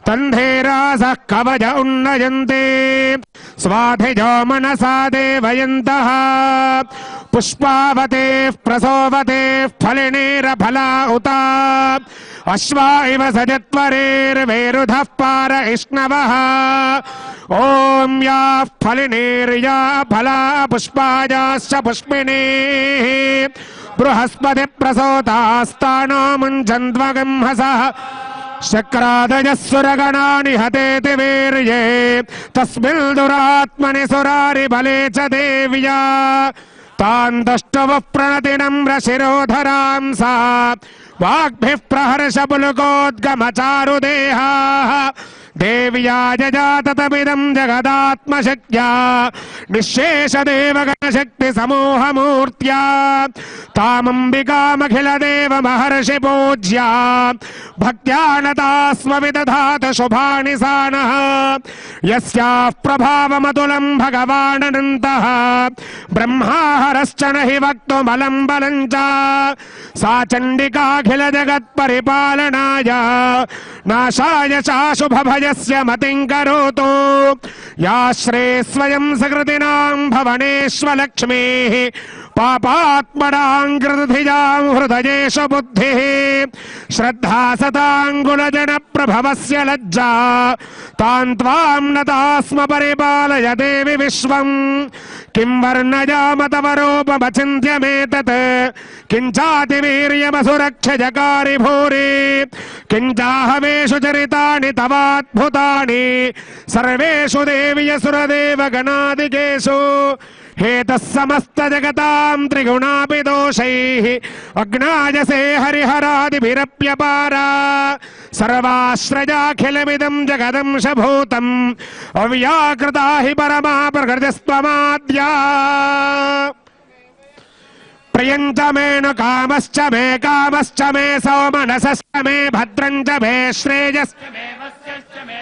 तन्धेरासः कवच उन्नयन्ते स्वाधिजो मनसा देवयन्तः पुष्पावतेः प्रसोवतेः फलिनेरफला उता अश्वा इव सजत्वरेर्वेरुधः पार इष्णवः ॐ याः फलिनेर्या फला पुष्पायाश्च पुष्पिणीः बृहस्पति प्रसोतास्तानो मुञ्चन्द्वगंहसः शक्रादयः सुरगणानि हतेति वीर्ये तस्मिन् दुरात्मनि सुरारि बले च देव्या तान् दष्टवः प्रणतिनम्रशिरोधरां सा वाग्भिः प्रहर्षपुलकोद्गमचारुदेहाः देव्या जजाततमिदं जगदात्मशक्त्या निःशेषदेवगणशक्तिसमूहमूर्त्या तामम्बिकामखिलदेवमहर्षि पूज्या भक्त्या नतास्मविदधात शुभानि सा नः यस्याः प्रभावमतुलं भगवानन्तः ब्रह्माहरश्च न हि वक्तुमलं बलं च सा चण्डिकाखिलजगत्परिपालनाय नाशाय चाशुभभयस्य मतिं करोतु याश्रे स्वयं सकृतिनां भवनेष्वलक्ष्मीः पापात्मनां कृतधिजां हृदयेषु बुद्धिः श्रद्धा सताङ्गुलजनप्रभवस्य लज्जा तां त्वां नतास्म परिपालय देवि विश्वं किं वर्णयाम तव रूपमचिन्त्यमेतत् किञ्चातिवीर्यमसुरक्षजकारि भूरि किञ्चाहवेषु चरितानि तवाद्भुतानि सर्वेषु देव्यसुरदेवगणादिकेषु हेतः समस्त जगतां त्रिगुणापि दोषैः अज्ञायसे हरिहरादिभिरप्यपारा सर्वाश्रयाखिलमिदं जगदंशभूतम् अव्याकृता हि परमा प्रकृतिस्त्वमाद्या प्रियञ्च मे न कामश्च मे सौमनसश्च मे भद्रञ्च मे श्रेयश्च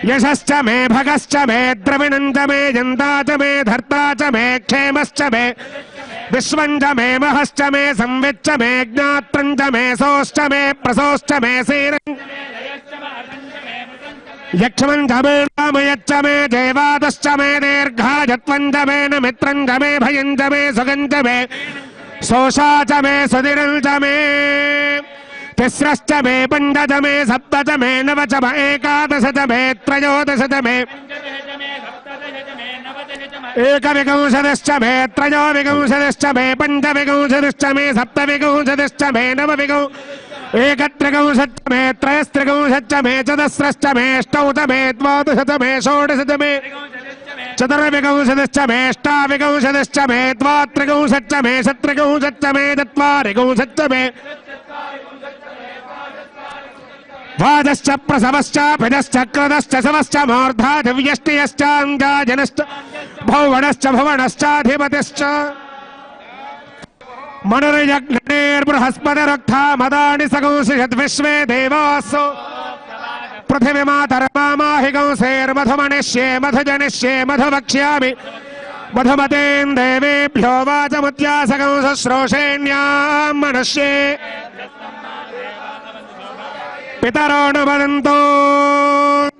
यशश्च मे भगश्च मे द्रविणञ्च मे जन्ता च मे धर्ता च मे क्षेमश्च मे विश्वञ्च मे महश्च मे संविच्च मे ज्ञात्रञ्च मे सोश्च मे प्रसोश्च मे सीरञ्च यक्ष्मञ्च मे रामयच्च मे देवादश्च मे दीर्घायत्वञ्च मे न मित्रञ्च मे भयञ्च मे सुगञ्च मे सोषा च मे सुधिरञ्च मे तिस्रश्च मे पञ्चच मे सप्त च मे नव च मे एकादश च मे त्रयोदश च मे एकविंशतिश्च मे त्रयोविंशतिश्च मे पञ्चविंशतिश्च मे सप्तविंशतिश्च मे एकत्रिंशच्च मे त्रयस्त्रिंशच्च मे चतस्रश्च मे अष्टौ च मे द्वादश च मे षोडश च मे चतुर्विंशतिश्च मे अष्टाविंशतिश्च मे द्वात्रिंशच्च मे षट्त्रिंशच्च मे चत्वारिंशच्च मे द्वादश्च प्रसवश्च भिदश्च क्रदश्च शवश्च मूर्धा दिव्यष्टियश्च अङ्गाजनश्च भौवनश्च भुवनश्चाधिपतिश्च मनुर्यज्ञैर्बृहस्पतिरुक्था मदानि सगुंसिषद्विश्वे देवासो पृथिवीमातर्माहि गंसेर्मधुमनिष्ये मधुजनिष्ये मधुवक्ष्यामि मधुमतेन् देवेभ्यो वाचमुद्यासगंसश्रोषेण्यां मनुष्ये पितरो न वदन्तो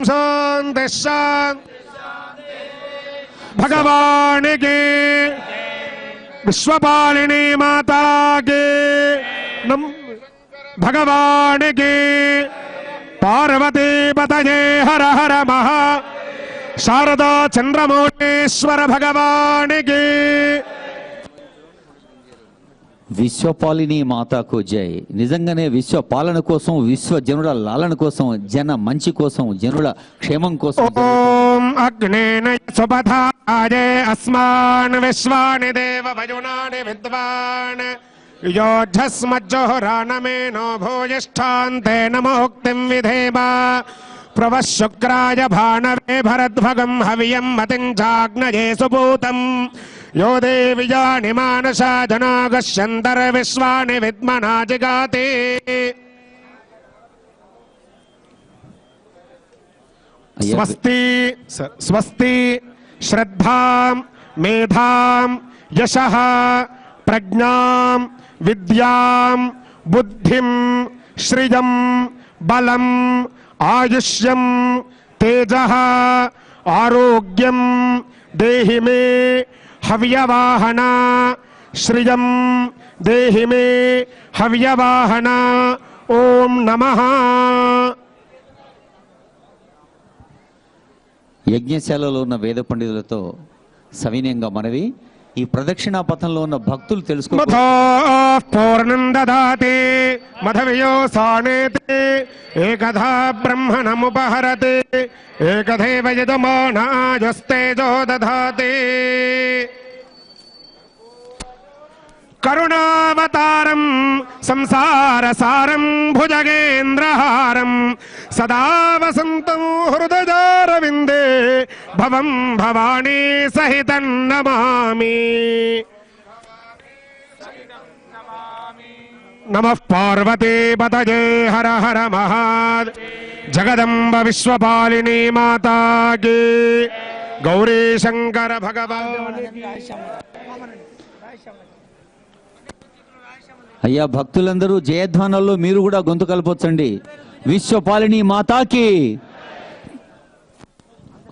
शान्तिः भगवान के विश्वपालिनी माता के भगवान के पार्वती पतये हर हर महा शारदा चंद्रमौलेश्वर भगवान के విశ్వపాలిని మాతాకు జై. నిజంగానే విశ్వ పాలన కోసం, విశ్వ జనుల లాలన కోసం, జన మంచి కోసం, జనుల క్షేమం కోసం ఓం అగ్నేన సుపథాయే అస్మాన్ విశ్వాని దేవ వయునాని విద్వాన్ యోజస్మజ్జోహరానమేనో భూయిష్ఠాంతే నమోక్తిం విధేమ ప్రవశుక్రాయ భానవే భరద్భగం హవియం మతిం చాగ్నయే సుపూతం यो देव्यानि मानसा जनागश्यन्तर्विश्वानि विद्मना जिगाते स्वस्ति स्वस्ति श्रद्धां मेधां यशः प्रज्ञां विद्यां बुद्धिं श्रियं बलम् ఆయుష్యం తేజః ఆరోగ్యం దేహి మే హవ్యవాహన శ్రియం దేహి మే హవ్యవాహన ఓం నమః. యజ్ఞశాలలో ఉన్న వేద పండితులతో సవినయంగా మనవి, ఈ ప్రదక్షిణా పథంలో ఉన్న భక్తులు తెలుసుకో పూర్ణం దదాతి మధవియో సానేతే ఏకధా బ్రహ్మణముపహరతే ఏకధైవ యజమానాజస్తేజో దధాతి. కరుణావతారం సంసారసారం భుజగేంద్రహారం సదా వసంతం హృదయారవిందే భవం భవానీ సహితం నమామి. నమః పార్వతీపతయే హర హర మహాదేవ. జగదంబ విశ్వపాలిని మాతా కీ. గౌరీ శంకర భగవాన్. అయ్యా భక్తులందరూ జయధ్వానాల్లో మీరు కూడా గొంతు కలపొచ్చండి. విశ్వపాలిని మాతాకి,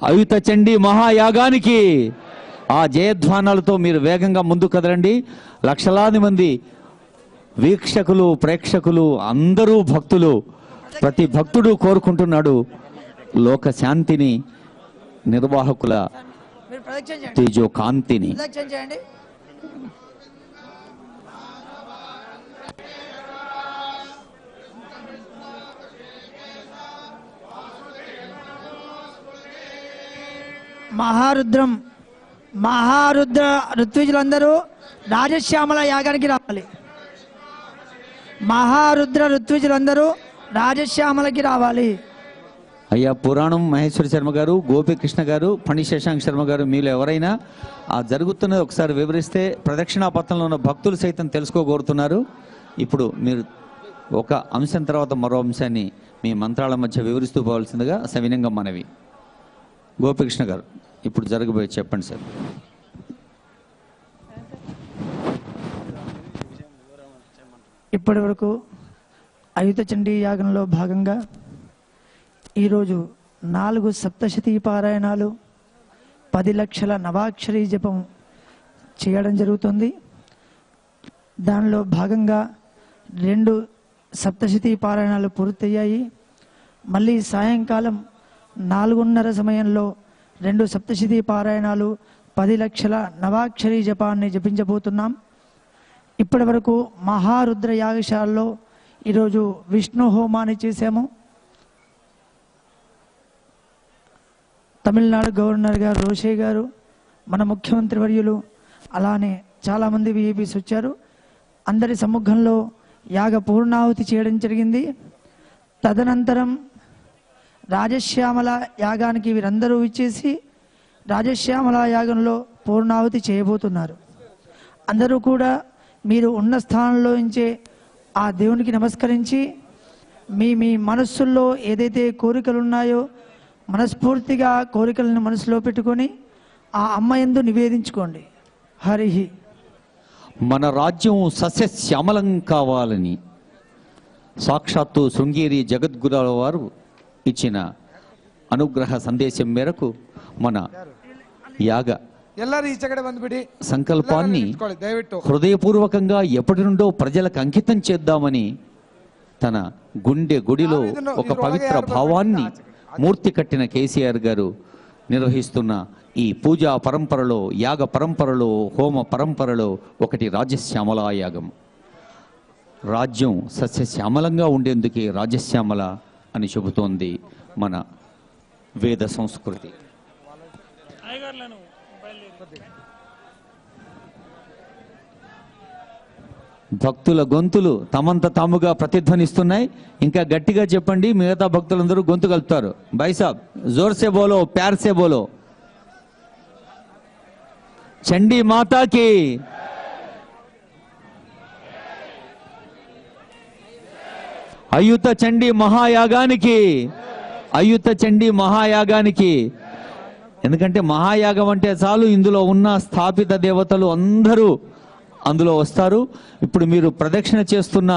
అయుత చండీ మహాయాగానికి. ఆ జయధ్వానాలతో మీరు వేగంగా ముందు కదలండి. లక్షలాది మంది వీక్షకులు, ప్రేక్షకులు, అందరూ భక్తులు, ప్రతి భక్తుడు కోరుకుంటున్నాడు లోక శాంతిని, నిర్వాహకుల తేజో కాంతిని. మహారుద్ర ఋత్విజులందరూ రాజశ్యామల యాగానికి రావాలి. మహారుద్ర ఋత్విజులందరూ రాజశ్యామలకి రావాలి. అయ్యా పురాణం మహేశ్వర శర్మ గారు, గోపీకృష్ణ గారు, ఫణి శశాంక్ శర్మ గారు, మీలో ఎవరైనా ఆ జరుగుతున్నది ఒకసారి వివరిస్తే ప్రదక్షిణా పథంలో ఉన్న భక్తులు సైతం తెలుసుకోగోరుతున్నారు. ఇప్పుడు మీరు ఒక అంశం తర్వాత మరో అంశాన్ని మీ మంత్రాల మధ్య వివరిస్తూ పోవాల్సిందిగా సవినంగా మనవి. గోపీకృష్ణ గారు ఇప్పుడు జరగబోయే చెప్పండి సార్. ఇప్పటి వరకు అయుత చండీ యాగంలో భాగంగా ఈరోజు 4 సప్తశతీ పారాయణాలు, 10 లక్షల నవాక్షరీ జపం చేయడం జరుగుతుంది. దానిలో భాగంగా 2 సప్తశతీ పారాయణాలు పూర్తయ్యాయి. మళ్ళీ సాయంకాలం 4:30 సమయంలో 2 సప్తశతీ పారాయణాలు, 10 లక్షల నవాక్షరీ జపాన్ని జపించబోతున్నాం. ఇప్పటి వరకు మహారుద్ర యాగశాలలో ఈరోజు విష్ణు హోమాన్ని చేశాము. తమిళనాడు గవర్నర్ గారు రోషే గారు, మన ముఖ్యమంత్రి వర్యులు, అలానే చాలామంది విఐపీస్ వచ్చారు. అందరి సమ్ముఖంలో యాగ పూర్ణాహుతి చేయడం జరిగింది. తదనంతరం రాజశ్యామల యాగానికి వీరందరూ ఇచ్చేసి రాజశ్యామల యాగంలో పూర్ణాహుతి చేయబోతున్నారు. అందరూ కూడా మీరు ఉన్న స్థానంలో నుంచే ఆ దేవునికి నమస్కరించి మీ మనస్సుల్లో ఏదైతే కోరికలు ఉన్నాయో మనస్ఫూర్తిగా కోరికలను మనసులో పెట్టుకొని ఆ అమ్మ యందు నివేదించుకోండి. హరిహి. మన రాజ్యం సస్యశ్యామలం కావాలని సాక్షాత్తు శృంగేరి జగద్గురుల వారు ఇచ్చిన అనుగ్రహ సందేశం మేరకు మన యాగ సంకల్పాన్ని హృదయపూర్వకంగా ఎప్పటి నుండో ప్రజలకు అంకితం చేద్దామని తన గుండె గుడిలో ఒక పవిత్ర భావాన్ని మూర్తి కట్టిన కేసీఆర్ గారు నిర్వహిస్తున్న ఈ పూజా పరంపరలో, యాగ పరంపరలో, హోమ పరంపరలో ఒకటి రాజశ్యామల యాగం. రాజ్యం సస్యశ్యామలంగా ఉండేందుకే రాజశ్యామల అని చెబుతోంది మన వేద సంస్కృతి. భక్తుల గొంతులు తమంత తాముగా ప్రతిధ్వనిస్తున్నాయి. ఇంకా గట్టిగా చెప్పండి, మిగతా భక్తులందరూ గొంతు కలుపుతారు. భాయ్ సాబ్ జోర్ సే బోలో, ప్యార్ సే బోలో. చండీ మాతాకి, అయుత చండీ మహాయాగానికి, అయుత చండీ మహాయాగానికి. ఎందుకంటే మహాయాగం అంటే చాలు ఇందులో ఉన్న స్థాపిత దేవతలు అందరూ అందులో వస్తారు. ఇప్పుడు మీరు ప్రదక్షిణ చేస్తున్న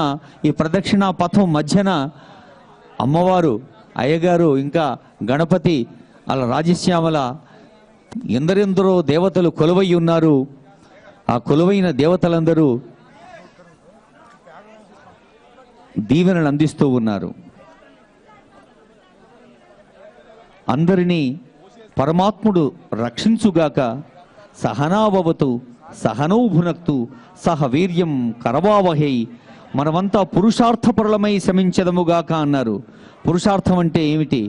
ఈ ప్రదక్షిణా పథం మధ్యన అమ్మవారు అయ్యగారు ఇంకా గణపతి అలా రాజశ్యామల ఎందరెందరో దేవతలు కొలువై ఉన్నారు. ఆ కొలువైన దేవతలందరూ దీవెనలు అందిస్తూ ఉన్నారు. అందరినీ పరమాత్ముడు రక్షించుగాక. సహనాభవతు సహనౌ భునక్తు సహ వీర్యం కరవావహై. మనమంతా పురుషార్థపరులమై శ్రమించదముగాక అన్నారు. పురుషార్థం అంటే ఏమిటి?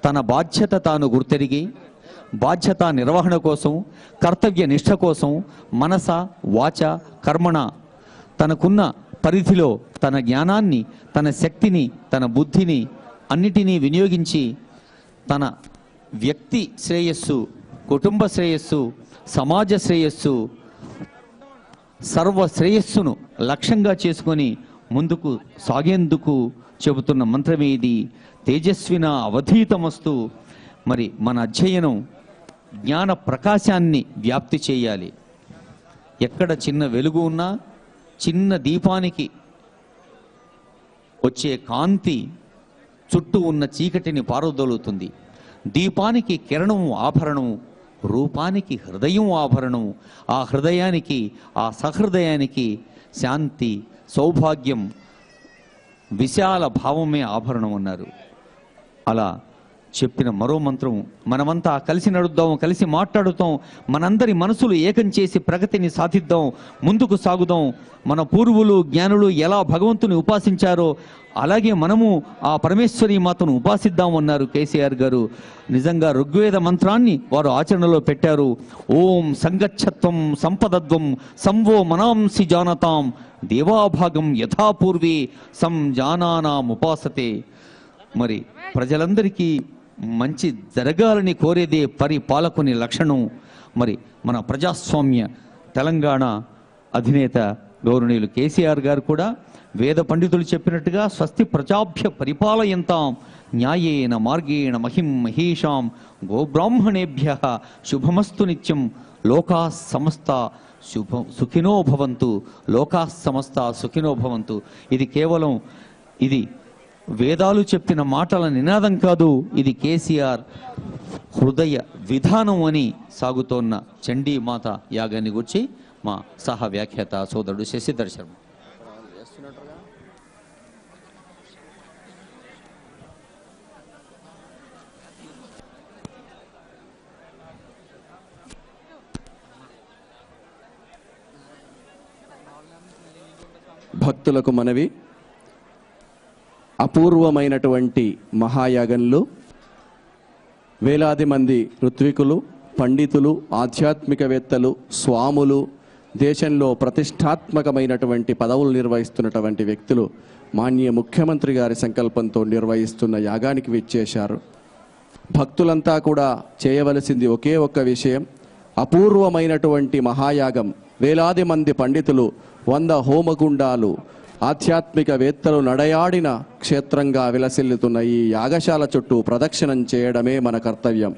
తన బాధ్యత తాను గుర్తెరిగి బాధ్యత నిర్వహణ కోసం, కర్తవ్య నిష్ఠ కోసం మనస వాచ కర్మణ తనకున్న పరిధిలో తన జ్ఞానాన్ని, తన శక్తిని, తన బుద్ధిని అన్నిటినీ వినియోగించి తన వ్యక్తి శ్రేయస్సు, కుటుంబ శ్రేయస్సు, సమాజ శ్రేయస్సు, సర్వ శ్రేయస్సును లక్ష్యంగా చేసుకొని ముందుకు సాగేందుకు చెబుతున్న మంత్రమే ఇది. తేజస్విన అవధీతమస్తు. మరి మన అధ్యయనం జ్ఞాన ప్రకాశాన్ని వ్యాప్తి చేయాలి. ఎక్కడ చిన్న వెలుగు ఉన్నా, చిన్న దీపానికి వచ్చే కాంతి చుట్టూ ఉన్న చీకటిని పారదోలుతుంది. దీపానికి కిరణం ఆభరణం, రూపానికి హృదయం ఆభరణం. ఆ హృదయానికి, ఆ సహృదయానికి శాంతి, సౌభాగ్యం, విశాల భావమే ఆభరణం అన్నారు. అలా చెప్పిన మరో మంత్రం, మనమంతా కలిసి నడుద్దాం, కలిసి మాట్లాడుతాం, మనందరి మనసులు ఏకం చేసి ప్రగతిని సాధిద్దాం, ముందుకు సాగుదాం. మన పూర్వులు జ్ఞానులు ఎలా భగవంతుని ఉపాసించారో అలాగే మనము ఆ పరమేశ్వరి మాతను ఉపాసిద్దాం అన్నారు కేసీఆర్ గారు. నిజంగా ఋగ్వేద మంత్రాన్ని వారు ఆచరణలో పెట్టారు. ఓం సంగచ్చత్వం సంపదద్వం సంవో మనాంసి జానతాం దేవాభాగం యథాపూర్వే సంజానానాం ఉపాసతే. మరి ప్రజలందరికీ మంచి జరగాలని కోరేదే పరిపాలకుని లక్షణం. మరి మన ప్రజాస్వామ్య తెలంగాణ అధినేత గౌరవనీయులు కేసీఆర్ గారు కూడా వేద పండితులు చెప్పినట్టుగా స్వస్తి ప్రజాభ్య పరిపాలయంతాం న్యాయేన మార్గేణ మహిం మహేషాం గోబ్రాహ్మణేభ్య శుభమస్తు నిత్యం లోకా సమస్త సుఖినో భవంతు. లోకా సమస్త సుఖినో భవంతు. ఇది కేవలం ఇది వేదాలు చెప్పిన మాటల నినాదం కాదు, ఇది కేసీఆర్ హృదయ విధానం అని సాగుతోన్న చండీ మాత యాగాన్ని గురించి మా సహ వ్యాఖ్యాత సోదరుడు శశిధర్ శర్మ. భక్తులకు మనవి, అపూర్వమైనటువంటి మహాయాగంలో వేలాది మంది ఋత్వికులు, పండితులు, ఆధ్యాత్మికవేత్తలు, స్వాములు, దేశంలో ప్రతిష్టాత్మకమైనటువంటి పదవులు నిర్వహిస్తున్నటువంటి వ్యక్తులు మాన్య ముఖ్యమంత్రి గారి సంకల్పంతో నిర్వహిస్తున్న యాగానికి విచ్చేశారు. భక్తులంతా కూడా చేయవలసింది ఒకే ఒక్క విషయం. అపూర్వమైనటువంటి మహాయాగం, వేలాది మంది పండితులు, 100 హోమగుండాలు, ఆధ్యాత్మికవేత్తలు నడయాడిన క్షేత్రంగా విలసిల్లుతున్న ఈ యాగశాల చుట్టూ ప్రదక్షిణం చేయడమే మన కర్తవ్యం.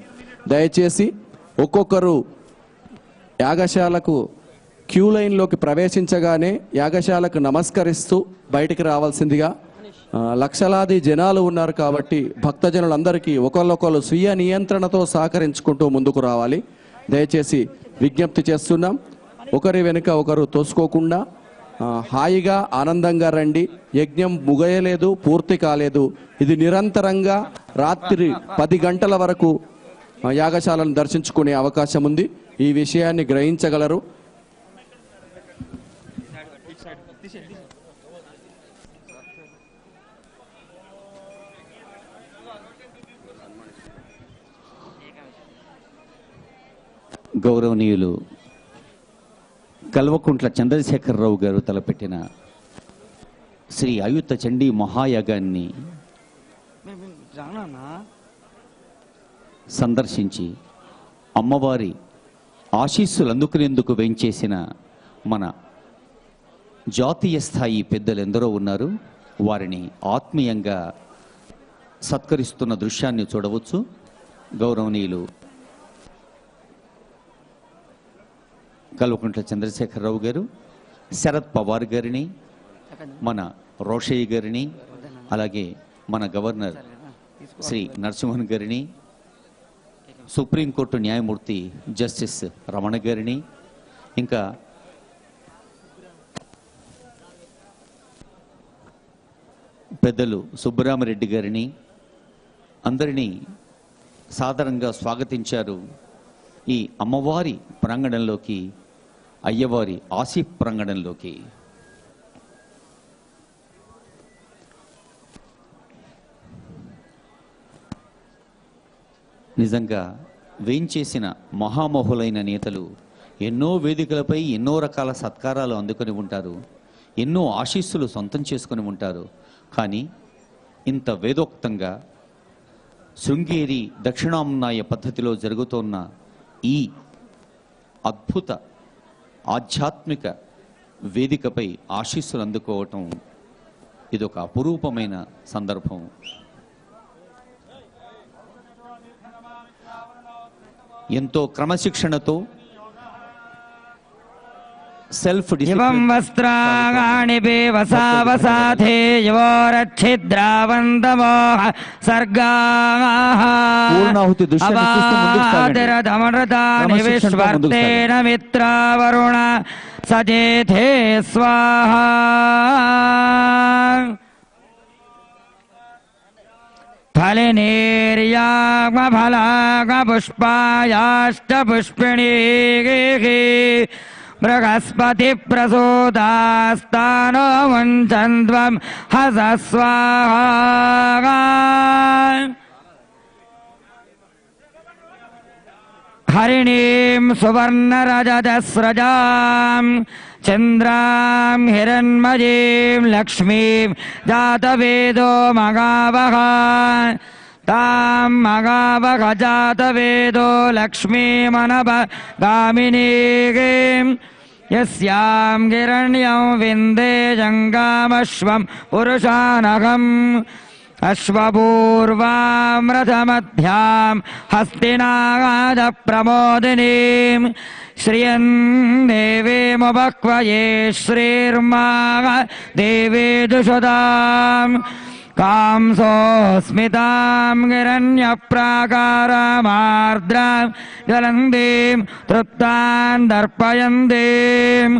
దయచేసి ఒక్కొక్కరు యాగశాలకు క్యూ లైన్లోకి ప్రవేశించగానే యాగశాలకు నమస్కరిస్తూ బయటికి రావాల్సిందిగా. లక్షలాది జనాలు ఉన్నారు కాబట్టి భక్తజనులందరికీ ఒకళ్ళొకళ్ళు స్వీయ నియంత్రణతో సహకరించుకుంటూ ముందుకు రావాలి. దయచేసి విజ్ఞప్తి చేస్తున్నాం. ఒకరి వెనుక ఒకరు తోసుకోకుండా హాయిగా ఆనందంగా రండి. యజ్ఞం ముగయలేదు, పూర్తి కాలేదు. ఇది నిరంతరంగా రాత్రి 10 గంటల వరకు యాగశాలను దర్శించుకునే అవకాశం ఉంది. ఈ విషయాన్ని గ్రహించగలరు. గౌరవనీయులు కల్వకుంట్ల చంద్రశేఖరరావు గారు తలపెట్టిన శ్రీ ఆయుత చండీ మహాయాగాన్ని సందర్శించి అమ్మవారి ఆశీస్సులు అందుకునేందుకు వెంచేసిన మన జాతీయ స్థాయి పెద్దలు ఎందరో ఉన్నారు. వారిని ఆత్మీయంగా సత్కరిస్తున్న దృశ్యాన్ని చూడవచ్చు. గౌరవనీయులు కల్వకుంట్ల చంద్రశేఖరరావు గారు, శరద్ పవార్ గారిని, మన రోషయ్య గారిని, అలాగే మన గవర్నర్ శ్రీ నరసింహన్ గారిని, సుప్రీంకోర్టు న్యాయమూర్తి జస్టిస్ రమణ గారిని, ఇంకా పెద్దలు సుబ్బరామరెడ్డి గారిని అందరినీ సాదరంగా స్వాగతించారు. ఈ అమ్మవారి ప్రాంగణంలోకి, అయ్యవారి ఆశీ ప్రాంగణంలోకి. నిజంగా వేంచేసిన మహామోహులైన నేతలు ఎన్నో వేదికలపై ఎన్నో రకాల సత్కారాలు అందుకొని ఉంటారు, ఎన్నో ఆశీస్సులు సొంతం చేసుకొని ఉంటారు. కానీ ఇంత వేదోక్తంగా శృంగేరి దక్షిణామ్నాయ పద్ధతిలో జరుగుతున్న ఈ అద్భుత ఆధ్యాత్మిక వేదికపై ఆశీస్సులు అందుకోవటం ఇదొక అపురూపమైన సందర్భం. ఎంతో క్రమశిక్షణతో సెల్ఫ్ ఇవం వస్త్రాణి వసావసాథే యోరచ్ఛిద్రావంతమోహ సర్గాః పూర్ణాహుతి దృశ్యాన్ని చూస్తూ ముందుకు సాగండి. అవాదిరదమృతాని విశ్వర్తేన మిత్రావరుణ సజేథే స్వాహా. ఫలినీర్యాగ్మఫలాగ్మపుష్పాయాశ్చ పుష్పిణీः బృహస్పతి ప్రసూతాస్తానో ముంచన్త్వం హసస్వాహా. హరిణీం సువర్ణరజతస్రజాం చంద్రాం హిరణ్మయీం లక్ష్మీం జాతవేదో మగావహ. తాం మగావహ జాతవేదో లక్ష్మీమనభగామినీం యస్యాం హిరణ్యం విందే జంగామశ్వం పురుషానఘం. అశ్వపూర్వాం రథమధ్యాం హస్తినాగాద ప్రమోదినీం శ్రియం దేవీముపక్వయే శ్రీర్మాగ దేవేదుషదాం. కాంసోస్మితాం హిరణ్యప్రాకారామార్ద్రాం జ్వలందీం తృప్తాం దర్పయందీం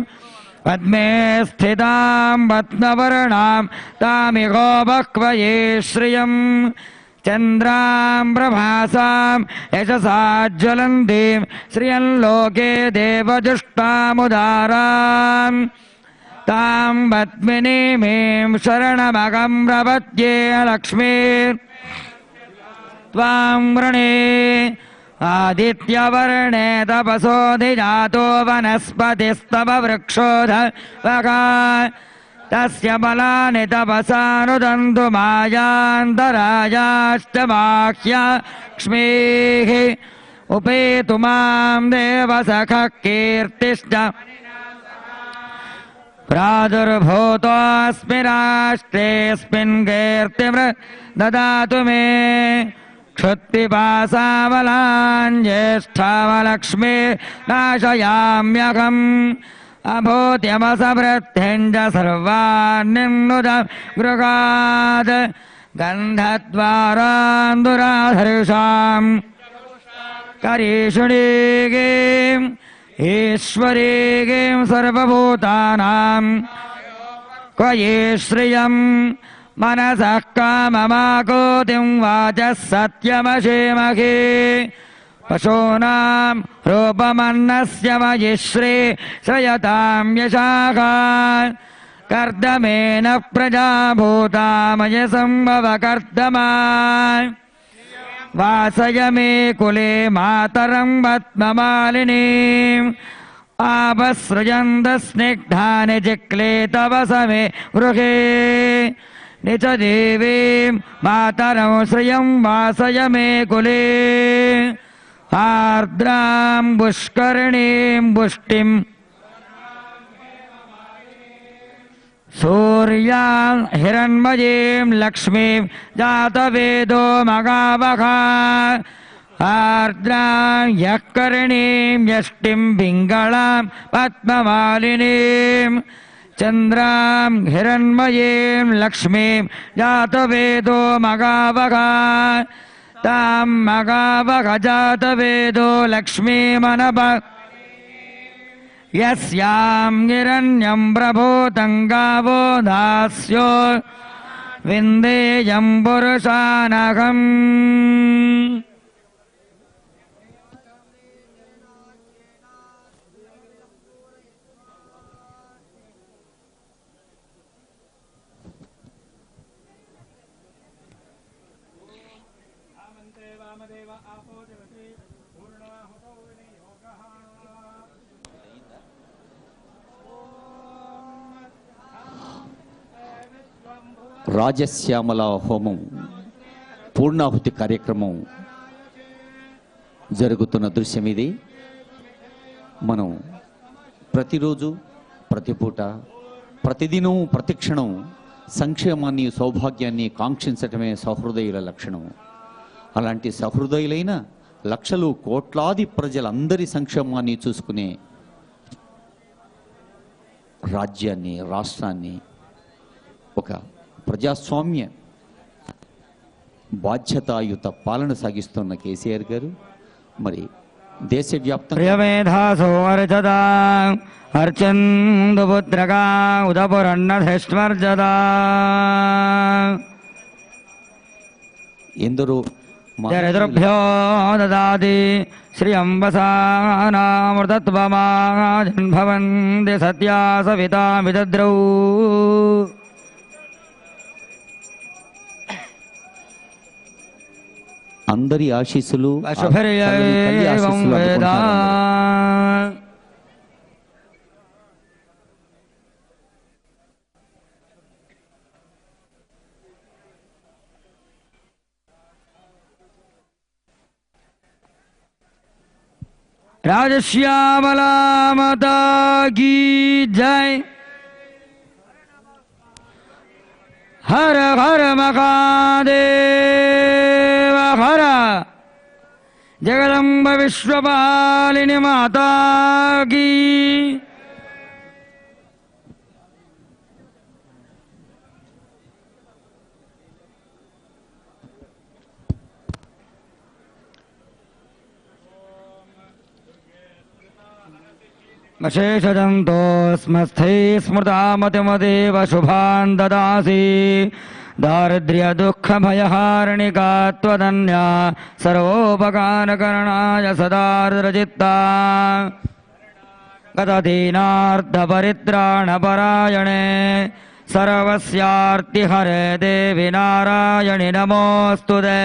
పద్మే స్థితాం పద్మవర్ణాం తామిహోపక్వయే శ్రియం. చంద్రాం ప్రభాసాం యశసాజ్వలందీం శ్రియం లోకే దేవజుష్టాముదారాం. తాం పద్మినీమీం శరణమగం ప్రపద్యే లక్ష్మీ త్వాం వృణే. ఆదిత్యవర్ణే తపసోధిజాతో వనస్పతిస్తవ వృక్షోధవగా. తస్య బలాని తపసానుదంతు మాయాంతరాయాశ్చ బాహ్యక్ష్మీః. ఉపేతు మాం దేవసఖః కీర్తిశ్చ ప్రాదుర్భూతోऽస్మి రాష్ట్రేऽస్మిన్ కీర్తిమృత్ దదాతు మే. క్షుత్పిపాసావలాన్ జ్యేష్ఠావలక్ష్మీ నాశయామ్యహం. అభూత్యమసవృద్ధించ సర్వాన్నిన్నుత గృహాద్. గంధద్వారాందురాధర్షాం కరీషుణీగీం ఈశ్వరీగీం సర్వభూతానాం క్వయే శ్రియం. మనసః కామమాకోతిం వాచः సత్యమశేమహే. పశూనాం రూపమన్నస్య మయి శ్రేయతాం యశాః. కర్దమేన ప్రజాభూతామయ సంభవ కర్దమా. వాసయ మే కులే మాతరం పద్మమాలినీం. ఆపసృజంత స్నిగ్ధాని జిక్లే తవ సమే గృహే. నిచ దేవీం మాతరం శ్రియం వాసయ మే కులే. ఆర్ద్రాం పుష్కరిణీం పుష్టిం సూర్యాం హిరణ్మయీం లక్ష్మీం జాతవేదో మగావహ. ఆర్ద్రాం యఃకరిణీం యష్టిం పింగళాం పద్మమాలినీం చంద్రాం హిరణ్మయీం లక్ష్మీం జాతవేదో మగావగా తాం మగావగ జాతవేదో లక్ష్మీమనభ యస్యాం హిరణ్యం ప్రభూతం గావో దాస్యో విందేయం పురుషానహం. రాజశ్యామల హోమం పూర్ణాహుతి కార్యక్రమం జరుగుతున్న దృశ్యం ఇది. మనం ప్రతిరోజు ప్రతిపూట ప్రతిదినం ప్రతిక్షణం సంక్షేమాన్ని సౌభాగ్యాన్ని కాంక్షించటమే సహృదయుల లక్షణం. అలాంటి సహృదయులైన లక్షలు కోట్లాది ప్రజలందరి సంక్షేమాన్ని చూసుకునే రాజ్యాన్ని రాష్ట్రాన్ని ఒక ప్రజాస్వామ్య బాధ్యతాయుత పాలన సాగిస్తున్న కేసీఆర్ గారు మరి దేశవ్యాప్తంగా ప్రియమేధాసో అర్చదా అర్చందుపుత్రగా ఉదపురన్నధిష్మర్జదా ఎందరో చరితృభ్యో దదాతి శ్రియంబసానామృతత్వమాజన్భవంతి సత్యా సవితా విదద్రౌ. అందరి ఆశీస్సులు అశుభర్యేవం వేదా. రాజశ్యామలా మాతా కీ జై. హర హర మహాదేవ హర. జగదంబ విశ్వపాలిని మాతా కీ. అశేషజంతో స్మస్థై స్మృతామతిమదేవ శుభాన్ దదాసి. దారిద్ర్య దుఃఖ భయహారిణికా త్వదన్యా సర్వోపకారకరణాయ సదార్ద్రచిత్తా. గతదీనార్థపరిత్రాణపరాయణే సర్వస్యార్తిహరే దేవి నారాయణి నమోస్తుతే.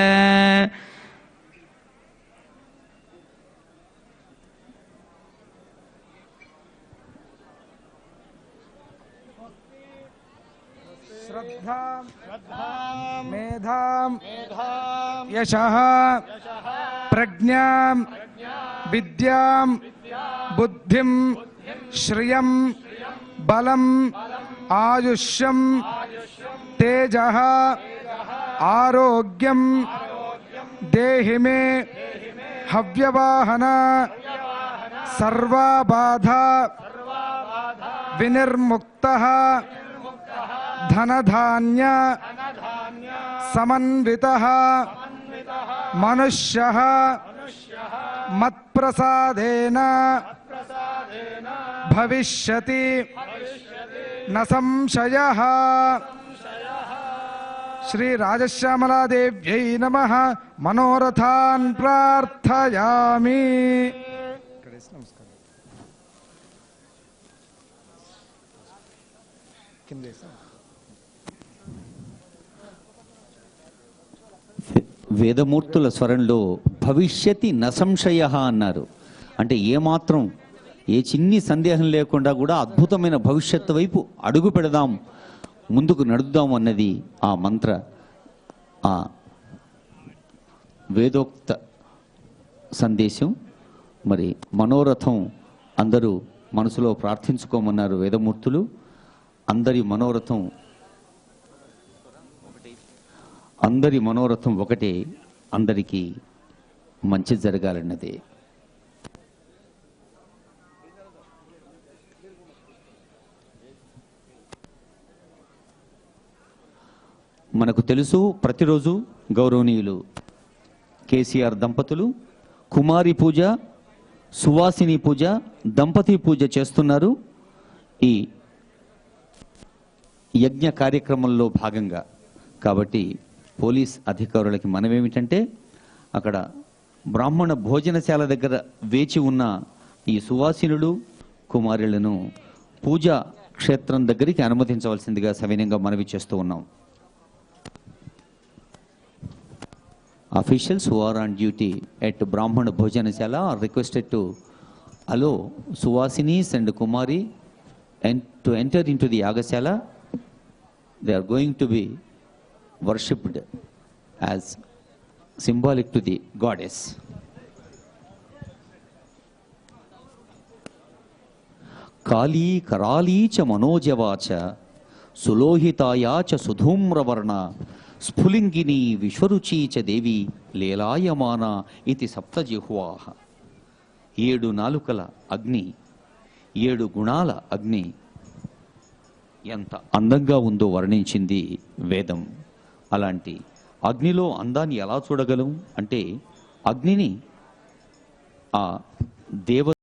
మేధాం యశః ప్రజ్ఞాం విద్యాం బుద్ధిం శ్రియం బలం ఆయుష్యం తేజః ఆరోగ్యం దేహి మే హవ్యవాహన సర్వబాధా వినిర్ముక్తః ధనధాన్య సమన్వితః మనుష్యః మత్ప్రసాదేన భవిష్యతి న సంశయః. శ్రీ రాజశ్యామలాదేవ్యై నమః. మనోరథాన్ ప్రార్థయామి. వేదమూర్తుల స్వరంలో భవిష్యతి నసంశయ అన్నారు. అంటే ఏమాత్రం ఏ చిన్ని సందేహం లేకుండా కూడా అద్భుతమైన భవిష్యత్తు వైపు అడుగు పెడదాం, ముందుకు నడుద్దాం అన్నది ఆ మంత్ర, ఆ వేదోక్త సందేశం. మరి మనోరథం అందరూ మనసులో ప్రార్థించుకోమన్నారు వేదమూర్తులు. అందరి మనోరథం ఒకటే, అందరికీ మంచి జరగాలన్నదే. మనకు తెలుసు ప్రతిరోజు గౌరవనీయులు కేసీఆర్ దంపతులు కుమారి పూజ, సువాసిని పూజ, దంపతి పూజ చేస్తున్నారు. ఈ యజ్ఞ కార్యక్రమంలో భాగంగా కాబట్టి పోలీస్ అధికారులకి మనమేమిటంటే అక్కడ బ్రాహ్మణ భోజనశాల దగ్గర వేచి ఉన్న ఈ సువాసినులు కుమారులను పూజా క్షేత్రం దగ్గరికి అనుమతించవలసిందిగా సవినయంగా మనవి చేస్తూ ఉన్నాం. Officials who are on duty at Brahmana Bhojanashala are requested to allow Suvasinis and Kumari and to enter into the Yagashala. They are going to be worshipped as symbolic to the goddess. Kali Karali cha Manojavacha Sulohitaya cha Sudhumravarna స్ఫులింగిని విశ్వరుచి చ దేవి లీలాయమాన ఇది సప్తజిహ్వాహ. 7 నాలుకల అగ్ని, 7 గుణాల అగ్ని ఎంత అందంగా ఉందో వర్ణించింది వేదం. అలాంటి అగ్నిలో అందాన్ని ఎలా చూడగలం అంటే అగ్నిని ఆ దేవ